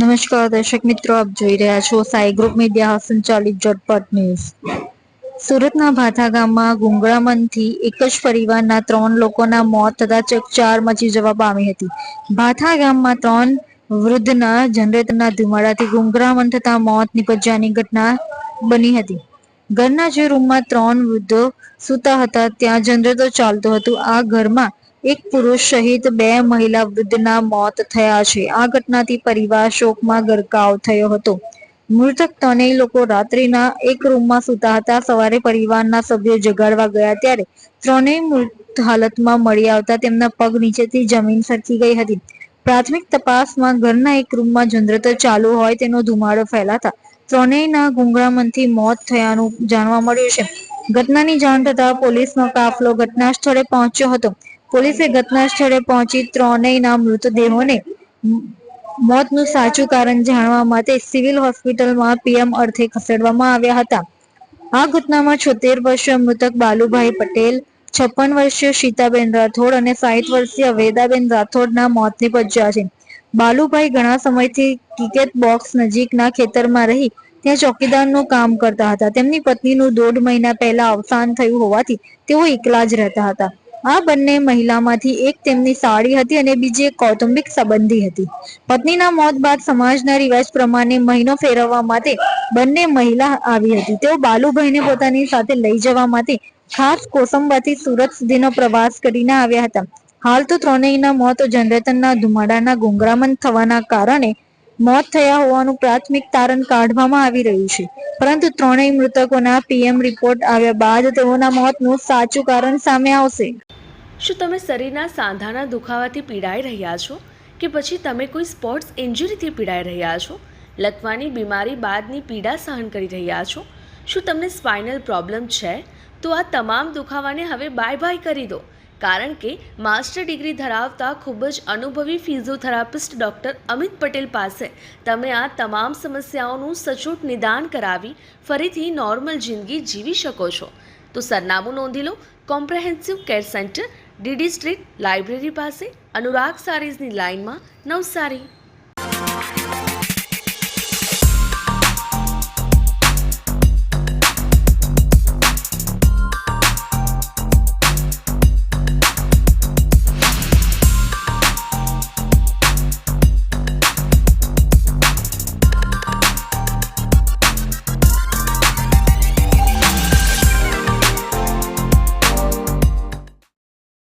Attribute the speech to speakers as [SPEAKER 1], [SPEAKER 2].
[SPEAKER 1] નમસ્કાર દર્શક મિત્રો, આપ જોઈ રહ્યા છો સાઈ ગ્રુપ મીડિયા સંચાલિત ઝટપટ ન્યૂઝ। સુરતના ભાથા ગામમાં ગુંગળામણથી એક જ પરિવારના 3 લોકોના મોત થતા ચકચાર મચી જવા પામી હતી। ભાથા ગામમાં 3 વૃદ્ધના જનરેટરના ધુમાડાથી ગુંગળામણ થતા મોત નિપજ્યાની ઘટના બની હતી। ઘરના જે રૂમમાં 3 વૃદ્ધો સૂતા હતા ત્યાં જનરેટર ચાલતું હતું। આ ઘરમાં એક પુરુષ સહિત 2 મહિલા વૃદ્ધના મોત થયા છે। આ ઘટનાથી પરિવાર શોકમાં ગરકાવ થયો હતો। મૃતક 3 લોકો રાત્રિના એક રૂમમાં સૂતા હતા। સવારે પરિવારના સભ્યો જગાડવા ગયા ત્યારે 3 મૃત હાલતમાં મળી આવતા તેમના પગ નીચેથી જમીન સરકી ગઈ હતી। પ્રાથમિક તપાસમાં ઘરના એક રૂમમાં જનરેટર ચાલુ હોય તેનો ધુમાડો ફેલાતા 3ના ગુંગળામણથી મોત થયાનું જાણવા મળ્યું છે। ઘટનાની જાણ થતાં પોલીસનો કાફલો ઘટના સ્થળે પહોંચ્યો હતો। પોલીસે ઘટના સ્થળે પહોંચી 3ના મૃતદેહોને મોતનું સાચું કારણ જાણવા માટે સિવિલ હોસ્પિટલમાં પીએમ અર્થે ખસેડવામાં આવ્યા હતા। આ ઘટનામાં 76 વર્ષીય મૃતક બાલુભાઈ પટેલ, 56 વર્ષીય સીતાબેન રાઠોડ અને 60 વર્ષીય વેદાબેન રાઠોડના મોત નિપજ્યા છે। બાલુભાઈ ઘણા સમયથી ક્રિકેટ બોક્સ નજીકના ખેતરમાં રહી ત્યાં ચોકીદારનું કામ કરતા હતા। તેમની પત્નીનું 1.5 મહિના પહેલા અવસાન થયું હોવાથી તેઓ એકલા જ રહેતા હતા। આ બંને મહિલામાંથી એક તેમની સાળી હતી અને બીજી એક કૌટુંબિક સંબંધી હતી। પત્નીના મોત બાદ સમાજના રિવાજ પ્રમાણે મહિનો ફેરવવા માટે બંને મહિલા આવી હતી। તેઓ બાલુભાઈને પોતાની સાથે લઈ જવા માટે ખાસ કોસંબાથી સુરત સુધીનો પ્રવાસ કરીને આવ્યા હતા। હાલ તો 3ના મોત જનરેટરના ધુમાડાના ગુંગળામણ થવાના કારણે મોત થયા હોવાનું પ્રાથમિક તારણ કાઢવામાં આવી રહ્યું છે, પરંતુ 3 મૃતકોના પીએમ રિપોર્ટ આવ્યા બાદ તેઓના મોતનું સાચું કારણ સામે આવશે।
[SPEAKER 2] શું તમે શરીરના સાંધાના દુખાવાથી પીડાઈ રહ્યા છો કે પછી તમે કોઈ સ્પોર્ટ્સ ઇન્જરીથી પીડાઈ રહ્યા છો? લકવાની બીમારી બાદની પીડા સહન કરી રહ્યા છો? શું તમને સ્પાઇનલ પ્રોબ્લેમ છે? તો આ તમામ દુખાવાને હવે બાય કરી દો, કારણ કે માસ્ટર ડિગ્રી ધરાવતા ખૂબ જ અનુભવી ફિઝિયોથેરાપિસ્ટ ડૉક્ટર અમિત પટેલ પાસે તમે આ તમામ સમસ્યાઓનું સચોટ નિદાન કરાવી ફરીથી નોર્મલ જિંદગી જીવી શકો છો। તો સરનામું નોંધી લો। Comprehensive care centre, DD street, library પાસે, અનુરાગ સારીઝની લાઇનમાં, નવસારી।